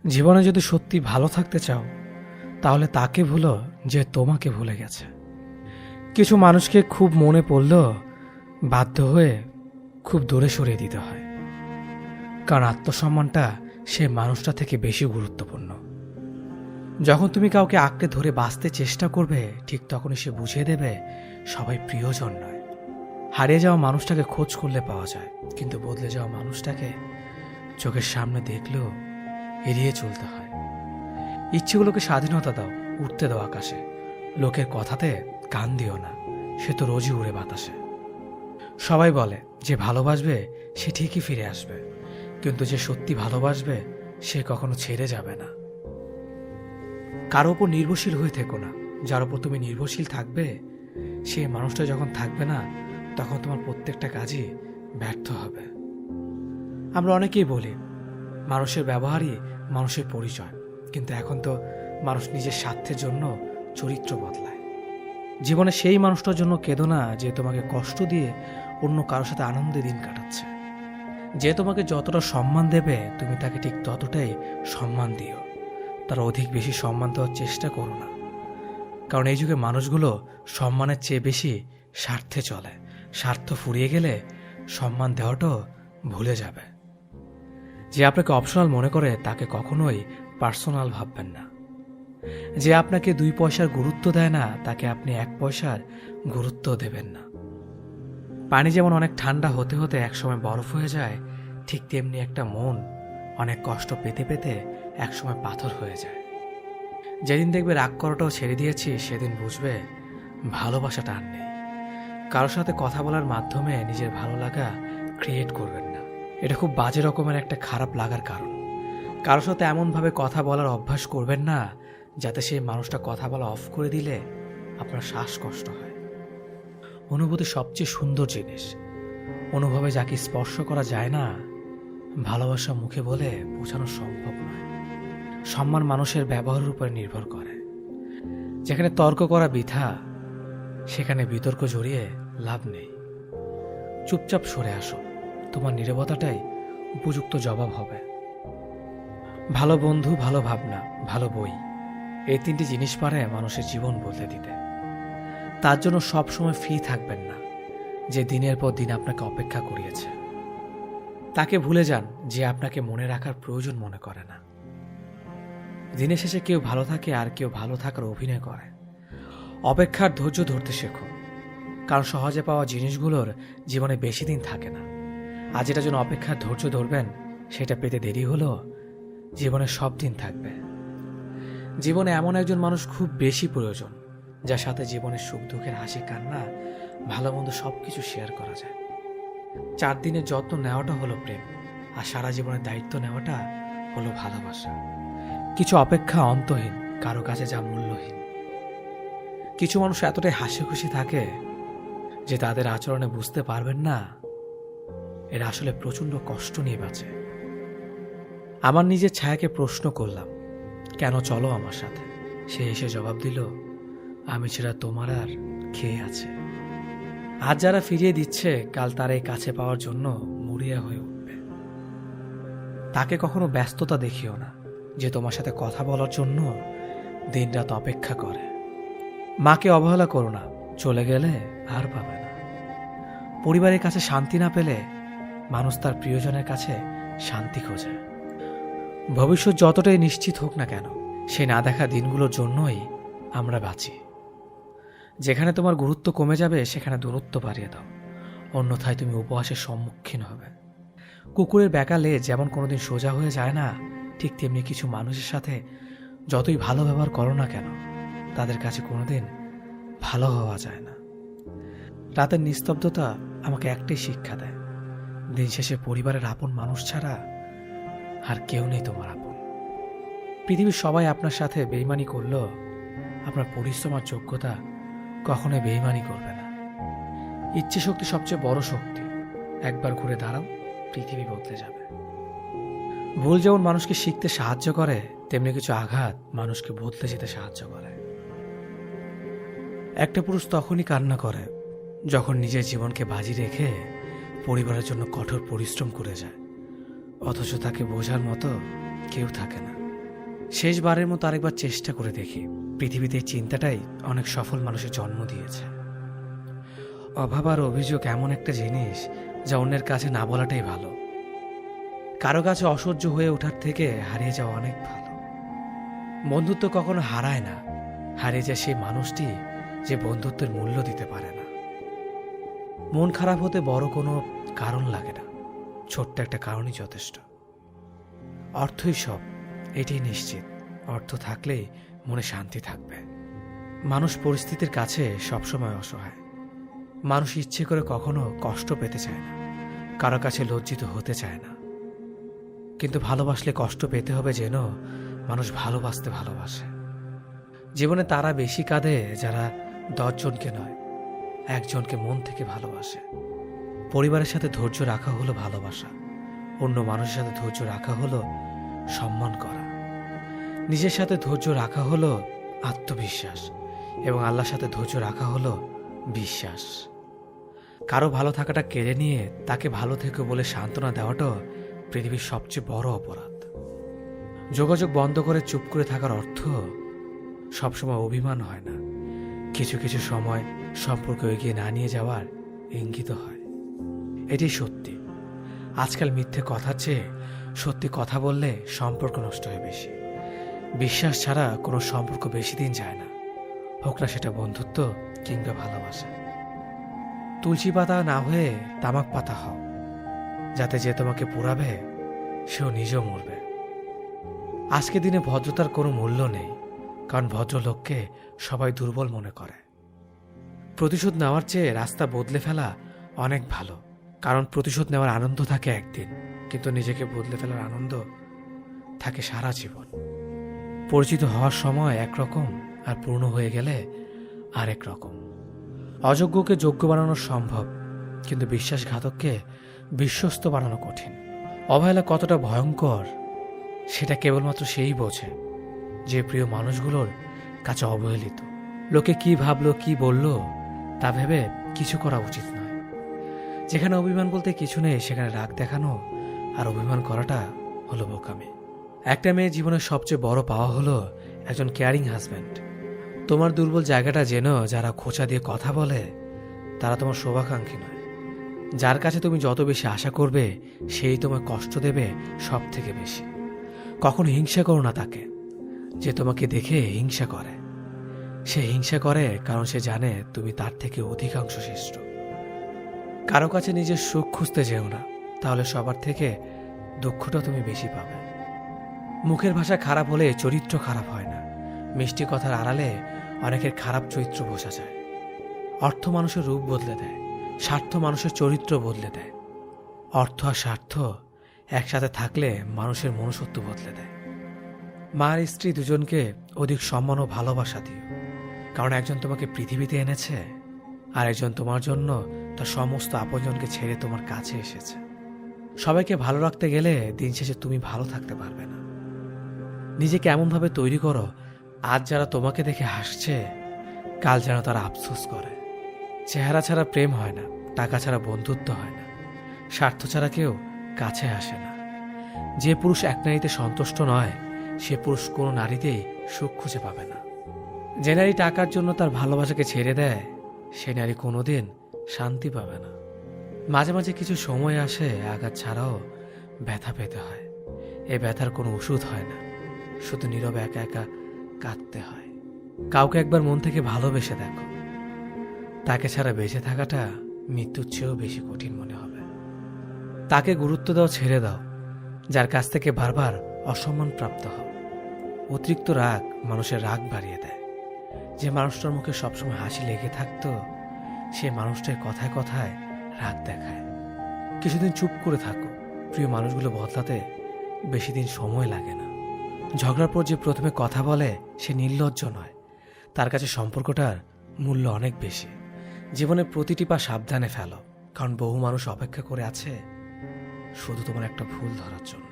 জীবনে যদি সত্যি ভালো থাকতে চাও তাহলে তাকে ভুলো যে তোমাকে ভুলে গেছে। কিছু মানুষকে খুব মনে পড়লেও বাধ্য হয়ে খুব দূরে সরিয়ে দিতে হয়, কারণ আত্মসম্মানটা সে মানুষটা থেকে বেশি গুরুত্বপূর্ণ। যখন তুমি কাউকে আঁকড়ে ধরে বাঁচতে চেষ্টা করবে, ঠিক তখনই সে বুঝিয়ে দেবে সবাই প্রিয়জন নয়। হারিয়ে যাওয়া মানুষটাকে খোঁজ করলে পাওয়া যায়, কিন্তু বদলে যাওয়া মানুষটাকে চোখের সামনে দেখলেও এড়িয়ে চলতে হয়। ইচ্ছেগুলোকে স্বাধীনতা দাও, উঠতে দাও আকাশে। লোকের কথাতে কান দিও না, সে তো রোজই উড়ে বাতাসে। সবাই বলে যে ভালোবাসবে সে ঠিকই ফিরে আসবে, কিন্তু যে সত্যি ভালোবাসবে সে কখনো ছেড়ে যাবে না। কারো ওপর নির্ভরশীল হয়ে থেকো না। যার ওপর তুমি নির্ভরশীল থাকবে, সে মানুষটা যখন থাকবে না, তখন তোমার প্রত্যেকটা কাজই ব্যর্থ হবে। আমরা অনেকেই বলি মানুষের ব্যবহারই মানুষের পরিচয়, কিন্তু এখন তো মানুষ নিজের স্বার্থের জন্য চরিত্র বদলায়। জীবনে সেই মানুষটার জন্য কেঁদো না যে তোমাকে কষ্ট দিয়ে অন্য কারোর সাথে আনন্দে দিন কাটাচ্ছে। যে তোমাকে যতটা সম্মান দেবে, তুমি তাকে ঠিক ততটাই সম্মান দিও। তার অধিক বেশি সম্মান দেওয়ার চেষ্টা করো না, কারণ এই যুগে মানুষগুলো সম্মানের চেয়ে বেশি স্বার্থে চলে। স্বার্থ ফুরিয়ে গেলে সম্মান দেওয়াটাও ভুলে যাবে। যে আপনাকে অপশনাল মনে করে তাকে কখনোই পার্সোনাল ভাববেন না। যে আপনাকে 2 পয়সার গুরুত্ব দেয় না, তাকে আপনি 1 পয়সার গুরুত্ব দেবেন না। পানি যেমন অনেক ঠান্ডা হতে হতে একসময় বরফ হয়ে যায়, ঠিক তেমনি একটা মন অনেক কষ্ট পেতে পেতে একসময় পাথর হয়ে যায়। যেদিন দেখবে রাগ করাটাও ছেড়ে দিয়েছি, সেদিন বুঝবে ভালোবাসাটা আর নেই। কারোর সাথে কথা বলার মাধ্যমে নিজের ভালো লাগা ক্রিয়েট করবেন না। এটা খুব বাজে রকমের একটা খারাপ লাগার কারণ। কারোর সাথে এমনভাবে কথা বলার অভ্যাস করবেন না যাতে সেই মানুষটা কথা বলা অফ করে দিলে আপনার শ্বাসকষ্ট হয়। অনুভূতি সবচেয়ে সুন্দর জিনিস। অনুভবে যাকে স্পর্শ করা যায় না, ভালোবাসা মুখে বলে বোঝানো সম্ভব নয়। সম্মান মানুষের ব্যবহারের উপর নির্ভর করে। যেখানে তর্ক করা বৃথা, সেখানে বিতর্ক জড়িয়ে লাভ নেই। চুপচাপ সরে আসো, তোমার নীরবতাটাই উপযুক্ত জবাব হবে। ভালো বন্ধু, ভালো ভাবনা, ভালো বই, এই 3টি জিনিস পারে মানুষের জীবন বদলে দিতে। তার জন্য সবসময় ফ্রি থাকবেন না যে দিনের পর দিন আপনাকে অপেক্ষা করিয়েছে। তাকে ভুলে যান যে আপনাকে মনে রাখার প্রয়োজন মনে করে না। দিনের শেষে কেউ ভালো থাকে আর কেউ ভালো থাকার অভিনয় করে। অপেক্ষার ধৈর্য ধরতে শেখো, কারণ সহজে পাওয়া জিনিসগুলোর জীবনে বেশি দিন থাকে না। আর যেটার জন্য অপেক্ষার ধৈর্য ধরবেন, সেটা পেতে দেরি হলেও জীবনে সব দিন থাকবে। জীবনে এমন একজন মানুষ খুব বেশি প্রয়োজন, যার সাথে জীবনের সুখ দুঃখের হাসি কান্না ভালো মন্দ সবকিছু শেয়ার করা যায়। 4 দিনের যত্ন নেওয়াটা হলো প্রেম, আর সারা জীবনের দায়িত্ব নেওয়াটা হলো ভালোবাসা। কিছু অপেক্ষা অন্তহীন, কারো কাছে যা মূল্যহীন। কিছু মানুষ এতটাই হাসি খুশি থাকে যে তাদের আচরণে বুঝতে পারবেন না এরা আসলে প্রচন্ড কষ্ট নিয়ে বাঁচে। আমার নিজের ছায়াকে প্রশ্ন করলাম, কেন চলো আমার সাথে? সে এসে জবাব দিল, আমি ছাড়া তোমার আর খেয়ে আছে। আজ যারা ফিরিয়ে দিচ্ছে, কাল তারাই কাছে পাওয়ার জন্য মরিয়া হয়ে উঠবে। তাকে কখনো ব্যস্ততা দেখিও না যে তোমার সাথে কথা বলার জন্য দিনরাত অপেক্ষা করে। মাকে অবহেলা করো না, চলে গেলে আর পাবে না। পরিবারের কাছে শান্তি না পেলে মানুষ তার প্রিয়জনের কাছে শান্তি খোঁজে। ভবিষ্যৎ যতটাই নিশ্চিত হোক না কেন, সেই না দেখা দিনগুলোর জন্যই আমরা বাঁচি। যেখানে তোমার গুরুত্ব কমে যাবে, সেখানে দূরত্ব বাড়িয়ে দাও, অন্যথায় তুমি উপহাসের সম্মুখীন হবে। কুকুরের বেকালে যেমন কোনোদিন সোজা হয়ে যায় না, ঠিক তেমনি কিছু মানুষের সাথে যতই ভালো ব্যবহার করো না কেন, তাদের কাছে কোনোদিন ভালো হওয়া যায় না। রাতের নিস্তব্ধতা আমাকে একটাই শিক্ষা দেয়, দিন শেষে পরিবারের আপন মানুষ ছাড়া আর কেউ নেই তোমার আপন। পৃথিবীর সবাই আপনার সাথে বেইমানি করলেও আপনার পরিশ্রম আর যোগ্যতা কখনোই বেইমানি করবে না। ইচ্ছে শক্তি সবচেয়ে বড় শক্তি। একবার ঘুরে দাঁড়াও, পৃথিবী বদলে যাবে। ভুল যেমন মানুষকে শিখতে সাহায্য করে, তেমনি কিছু আঘাত মানুষকে বদলে যেতে সাহায্য করে। একটা পুরুষ তখনই কান্না করে যখন নিজের জীবনকে বাজি রেখে পরিবারের জন্য কঠোর পরিশ্রম করে যায়, অথচ তাকে বোঝার মতো কেউ থাকে না। শেষবারের মতো আরেকবার চেষ্টা করে দেখি। পৃথিবীতে এই চিন্তাটাই অনেক সফল মানুষের জন্ম দিয়েছে। অভাব আর অভিযোগ এমন একটা জিনিস যা অন্যের কাছে না বলাটাই ভালো। কারো কাছে অসহ্য হয়ে ওঠার থেকে হারিয়ে যাওয়া অনেক ভালো। বন্ধুত্ব কখনো হারায় না, হারিয়ে যায় সেই মানুষটি যে বন্ধুত্বের মূল্য দিতে পারে না। মন খারাপ হতে বড় কোনো কারণ লাগে না, ছোট্ট একটা কারণই যথেষ্ট। অর্থই সব, এটাই নিশ্চিত। অর্থ থাকলেই মনে শান্তি থাকবে। মানুষ পরিস্থিতির কাছে সবসময় অসহায়। মানুষ ইচ্ছে করে কখনো কষ্ট পেতে চায় না, কারো কাছে লজ্জিত হতে চায় না। কিন্তু ভালোবাসলে কষ্ট পেতে হবে যেন মানুষ ভালোবাসতে ভালোবাসে। জীবনে তারা বেশি কাঁদে যারা 10 জনকে নয়, একজনকে মন থেকে ভালোবাসে। পরিবারের সাথে ধৈর্য রাখা হলো ভালোবাসা, অন্য মানুষের সাথে ধৈর্য রাখা হলো সম্মান করা, নিজের সাথে ধৈর্য রাখা হলো আত্মবিশ্বাস, এবং আল্লাহর সাথে ধৈর্য রাখা হলো বিশ্বাস। কারো ভালো থাকাটা কেড়ে নিয়ে তাকে ভালো থেকো বলে সান্ত্বনা দেওয়াটাও পৃথিবীর সবচেয়ে বড় অপরাধ। যোগাযোগ বন্ধ করে চুপ করে থাকার অর্থ সবসময় অভিমান হয় না, কিছু কিছু সময় সম্পর্ক এগিয়ে না নিয়ে যাওয়ার ইঙ্গিত হয়। এটি সত্যি। আজকাল মিথ্যে কথার চেয়ে সত্যি কথা বললে সম্পর্ক নষ্ট হয় বেশি। বিশ্বাস ছাড়া কোনো সম্পর্ক বেশি দিন যায় না, হোক না সেটা বন্ধুত্ব কিংবা ভালোবাসা। তুলসী পাতা না হয়ে তামাক পাতা হও, যাতে যে তোমাকে পোড়াবে সেও নিজেও মরবে। আজকে দিনে ভদ্রতার কোনো মূল্য নেই, কারণ ভদ্রলোককে সবাই দুর্বল মনে করে। প্রতিশোধ নেওয়ার চেয়ে রাস্তা বদলে ফেলা অনেক ভালো, কারণ প্রতিশোধ নেওয়ার আনন্দ থাকে একদিন, কিন্তু নিজেকে বদলে ফেলার আনন্দ থাকে সারা জীবন। পরিচিত হওয়ার সময় একরকম, আর পূর্ণ হয়ে গেলে আরেক রকম। অযোগ্যকে যোগ্য বানানো সম্ভব, কিন্তু বিশ্বাসঘাতককে বিশ্বস্ত বানানো কঠিন। অবহেলা কতটা ভয়ঙ্কর সেটা কেবলমাত্র সেই বোঝে যে প্রিয় মানুষগুলোর কাছে অবহেলিত। লোকে কি ভাবলো কি বলল তা ভেবে কিছু করা উচিত নয়। যেখানে অভিমান বলতে কিছু নেই সেখানে রাগ দেখানো আর অভিমান করাটা হলো বোকামি। একটা মেয়ের জীবনের সবচেয়ে বড় পাওয়া হলো একজন কেয়ারিং হাজব্যান্ড। তোমার দুর্বল জায়গাটা যেন যারা খোঁচা দিয়ে কথা বলে তারা তোমার শুভাকাঙ্ক্ষী নয়। যার কাছে তুমি যত বেশি আশা করবে সেই তোমায় কষ্ট দেবে সব থেকে বেশি। কখনো হিংসা করো না তাকে যে তোমাকে দেখে হিংসা করে। সে হিংসা করে কারণ সে জানে তুমি তার থেকে অধিকাংশ শ্রেষ্ঠ। কারো কাছে নিজের সুখ খুঁজতে যেও না, তাহলে সবার থেকে দুঃখটা তুমি বেশি পাবে। মুখের ভাষা খারাপ হলে চরিত্র খারাপ হয় না। মিষ্টি কথার আড়ালে অনেকের খারাপ চরিত্র বোঝা যায়। অর্থ মানুষের রূপ বদলে দেয়, স্বার্থ মানুষের চরিত্র বদলে দেয়। অর্থ আর স্বার্থ একসাথে থাকলে মানুষের মনুষ্যত্ব বদলে দেয়। মা আর স্ত্রী দুজনকে অধিক সম্মান ও ভালোবাসা দিও, কারণ একজন তোমাকে পৃথিবীতে এনেছে আর একজন তোমার জন্য তার সমস্ত আপনজনকে ছেড়ে তোমার কাছে এসেছে। সবাইকে ভালো রাখতে গেলে দিন শেষে তুমি ভালো থাকতে পারবে না। নিজেকে এমনভাবে তৈরি করো আজ যারা তোমাকে দেখে হাসছে কাল যেন তারা আফসোস করে। চেহারা ছাড়া প্রেম হয় না, টাকা ছাড়া বন্ধুত্ব হয় না, স্বার্থ ছাড়া কেউ কাছে আসে না। যে পুরুষ এক নারীতে সন্তুষ্ট নয় সে পুরুষ কোনো নারীতেই সুখ খুঁজে পাবে না। যে নারী টাকার জন্য তার ভালোবাসাকে ছেড়ে দেয় সে নারী কোনোদিন শান্তি পাবে না। মাঝে মাঝে কিছু সময় আসে আঘাত ছাড়াও ব্যথা পেতে হয়। এ ব্যথার কোনো ওষুধ হয় না, শুধু নীরবে একা একা কাঁদতে হয়। কাউকে একবার মন থেকে ভালোবেসে দেখো, তাকে ছাড়া বেঁচে থাকাটা মৃত্যুর চেয়েও বেশি কঠিন মনে হবে। তাকে গুরুত্ব দাও, ছেড়ে দাও যার কাছ থেকে বারবার অসম্মান প্রাপ্ত হও। অতিরিক্ত রাগ মানুষের রাগ বাড়িয়ে দেয়। যে মানুষটার মুখে সবসময় হাসি লেগে থাকতো সে মানুষটার কথায় কথায় রাগ দেখায়। কিছুদিন চুপ করে থাকো, প্রিয় মানুষগুলো বদলাতে বেশি দিন সময় লাগে না। ঝগড়ার পর যে প্রথমে কথা বলে সে নির্লজ্জ নয়, তার কাছে সম্পর্কটার মূল্য অনেক বেশি। জীবনে প্রতিটি পা সাবধানে ফেলো, কারণ বহু মানুষ অপেক্ষা করে আছে শুধু তোমার একটা ভুল ধরার জন্য।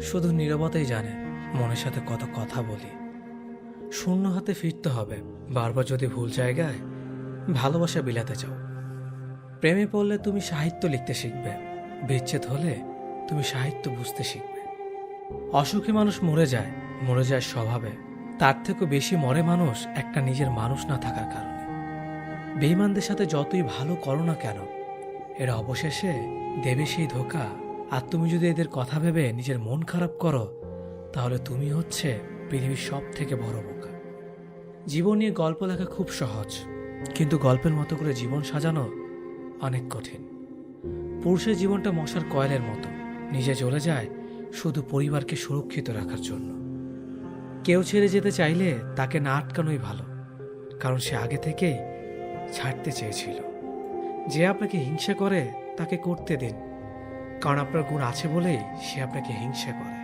শুধু নীরবতাই জানে মনের সাথে কত কথা বলি। শূন্য হাতে ফিরতে হবে বারবার যদি ভুল জায়গায় ভালোবাসা বিলাতে চাও। প্রেমে পড়লে তুমি সাহিত্য লিখতে শিখবে, বিচ্ছেদ হলে তুমি সাহিত্য বুঝতে শিখবে। অসুখে মানুষ মরে যায় স্বভাবে। তার থেকেও বেশি মরে মানুষ একটা নিজের মানুষ না থাকার কারণে। বেঈমানদের সাথে যতই ভালো করো না কেন, এরা অবশেষে দেবে সেই ধোঁকা। আর তুমি যদি এদের কথা ভেবে নিজের মন খারাপ করো, তাহলে তুমি হচ্ছে পৃথিবীর সব থেকে বড় বোকা। জীবন নিয়ে গল্প লেখা খুব সহজ, কিন্তু গল্পের মতো করে জীবন সাজানো অনেক কঠিন। পুরুষের জীবনটা মশার কয়েলের মতো, নিজে জ্বলে যায় শুধু পরিবারকে সুরক্ষিত রাখার জন্য। কেউ ছেড়ে যেতে চাইলে তাকে না আটকানোই ভালো, কারণ সে আগে থেকেই ছাড়তে চেয়েছিল। যে আপনাকে হিংসা করে তাকে করতে দিন, কারণ আপনার গুণ আছে বলেই সে আপনাকে হিংসা করে।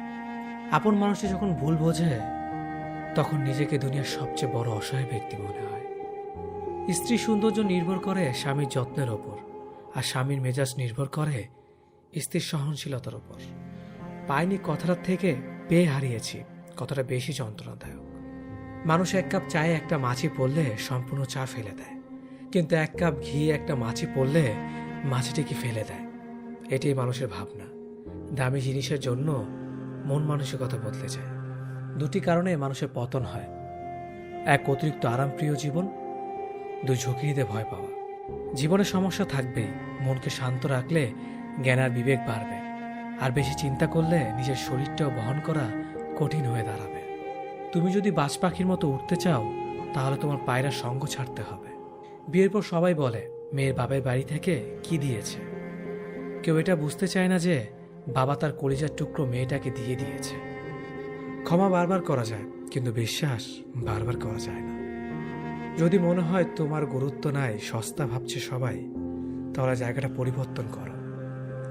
আপন মানুষটি যখন ভুল বোঝে, তখন নিজেকে দুনিয়ার সবচেয়ে বড় অসহায় ব্যক্তি মনে হয়। স্ত্রীর সৌন্দর্য নির্ভর করে স্বামীর যত্নের ওপর, আর স্বামীর মেজাজ নির্ভর করে স্ত্রীর সহনশীলতার ওপর। পাইনি কথাটার থেকে পেয়ে হারিয়েছি কতটা বেশি যন্ত্রণাদায়ক। মানুষ এক কাপ চায়ে একটা মাছি পড়লে সম্পূর্ণ চা ফেলে দেয়, কিন্তু এক কাপ ঘি একটা মাছি পড়লে মাছিটিকে ফেলে দেয়। এটাই মানুষের ভাবনা। দামি জিনিসের জন্য মন মানসিকতা বদলে যায়। দুটি কারণে মানুষের পতন হয়: এক, অতিরিক্ত আরামপ্রিয় জীবন; দুই, ঝুঁকি নিতে ভয় পাওয়া। জীবনে সমস্যা থাকবেই, মনকে শান্ত রাখলে জ্ঞান আর বিবেক বাড়বে। আর বেশি চিন্তা করলে নিজের শরীরটাও বহন করা কঠিন হয়ে দাঁড়াবে। তুমি যদি বাজ পাখির মতো উঠতে চাও, তাহলে তোমার পায়রা সঙ্গ ছাড়তে হবে। বিয়ের পর সবাই বলে মেয়ের বাবার বাড়ি থেকে কি দিয়েছে। কেউ এটা বুঝতে চায় না যে বাবা তার কলিজার টুকরো মেয়েটাকে দিয়ে দিয়েছে। ক্ষমা বারবার করা যায়, কিন্তু বিশ্বাস বারবার করা যায় না। যদি মনে হয় তোমার গুরুত্ব নাই, সস্তা ভাবছে সবাই, তাহলে জায়গাটা পরিবর্তন করো।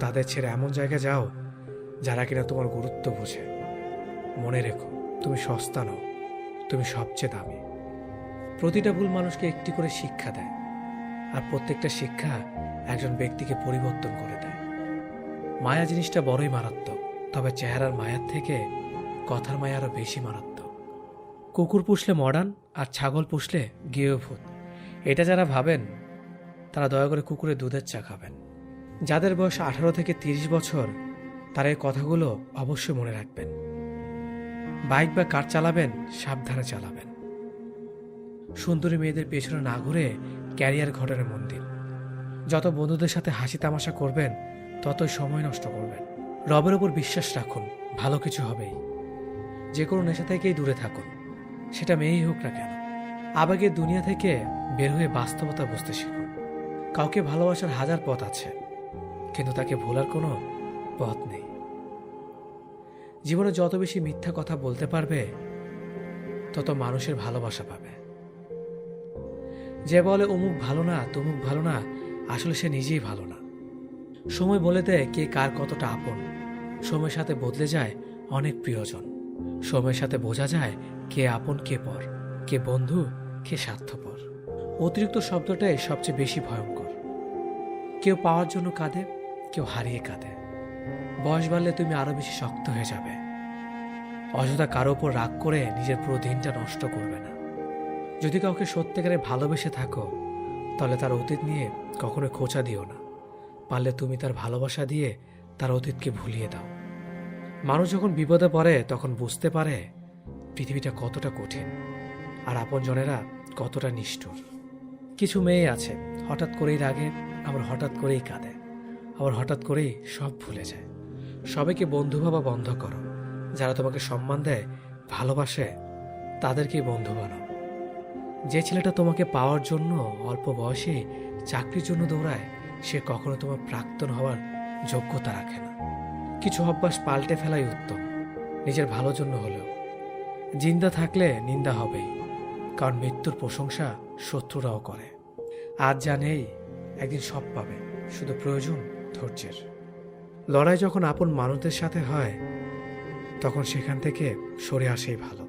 তাদের ছেড়ে এমন জায়গায় যাও যারা কিনা তোমার গুরুত্ব বোঝে। মনে রেখো, তুমি সস্তা নও, তুমি সবচেয়ে দামি। প্রতিটা ভুল মানুষকে একটি করে শিক্ষা দেয়, আর প্রত্যেকটা শিক্ষা একজন ব্যক্তিকে পরিবর্তন করে দেয়। মায়া জিনিসটা বড়ই মারাত্মক, তবে চেহারার মায়ার থেকে কথার মায়া আরো বেশি মারাত্মক। কুকুর পুষলে মডার্ন, আর ছাগল পুষলে গৃহভূত, এটা যারা ভাবেন তারা দয়া করে কুকুরের দুধের চা খাবেন। যাদের বয়স 18 থেকে 30 বছর, তারা এই কথাগুলো অবশ্যই মনে রাখবেন। বাইক বা কার চালাবেন, সাবধানে চালাবেন। সুন্দরী মেয়েদের পেছনে না ঘুরে ক্যারিয়ার ঘটনে মন দিন। যত বন্ধুদের সাথে হাসি তামাশা করবেন, ততই সময় নষ্ট করবেন। রবের উপর বিশ্বাস রাখুন, ভালো কিছু হবেই। যে কোনো নেশা থেকেই দূরে থাকুন, সেটা মেয়েই হোক না কেন। আবেগের দুনিয়া থেকে বের হয়ে বাস্তবতা বুঝতে শিখুন। কাউকে ভালোবাসার হাজার পথ আছে, কিন্তু তাকে ভোলার কোনো পথ নেই। জীবনে যত বেশি মিথ্যা কথা বলতে পারবে, তত মানুষের ভালোবাসা পাবে। যে বলে অমুক ভালো না, তমুক ভালো না, আসলে সে নিজেই ভালো না। সময় বলে দেয় কে কার কতটা আপন। সময়ের সাথে বদলে যায় অনেক প্রিয়জন। সময়ের সাথে বোঝা যায় কে আপন, কে পর, কে বন্ধু, কে স্বার্থপর। অতিরিক্ত শব্দটাই সবচেয়ে বেশি ভয়ঙ্কর। কেউ পাওয়ার জন্য কাঁদে, কেউ হারিয়ে কাঁদে। বয়স বাড়লে তুমি আরো বেশি শক্ত হয়ে যাবে। অযথা কারো ওপর রাগ করে নিজের পুরো দিনটা নষ্ট করবে না। যদি কাউকে সত্যিকারে ভালোবেসে থাকো, তাহলে তার অতীত নিয়ে কখনো খোঁচা দিও না। পারলে তুমি তার ভালোবাসা দিয়ে তার অতীতকে ভুলিয়ে দাও। মানুষ যখন বিপদে পড়ে, তখন বুঝতে পারে পৃথিবীটা কতটা কঠিন, আর আপনজনেরা কতটা নিষ্ঠুর। কিছু মেয়ে আছে হঠাৎ করেই রাগে, আবার হঠাৎ করেই কাঁদে, আবার হঠাৎ করেই সব ভুলে যায়। সবাইকে বন্ধু ভাবা বন্ধ করো। যারা তোমাকে সম্মান দেয়, ভালোবাসে, তাদেরকেই বন্ধু বানাও। যে ছেলেটা তোমাকে পাওয়ার জন্য অল্প বয়সে চাকরির জন্য দৌড়ায়, সে কখনো তোমার প্রাক্তন হওয়ার যোগ্যতা রাখে না। কিছু অভ্যাস পাল্টে ফেলাই উত্তম, নিজের ভালোর জন্য হলেও। জিন্দা থাকলে নিন্দা হবেই, কারণ মৃত্যুর প্রশংসা শত্রুরাও করে। আজ যা নেই, একদিন সব পাবে, শুধু প্রয়োজন ধৈর্যের। লড়াই যখন আপন মানুষদের সাথে হয়, তখন সেখান থেকে সরে আসেই ভালো।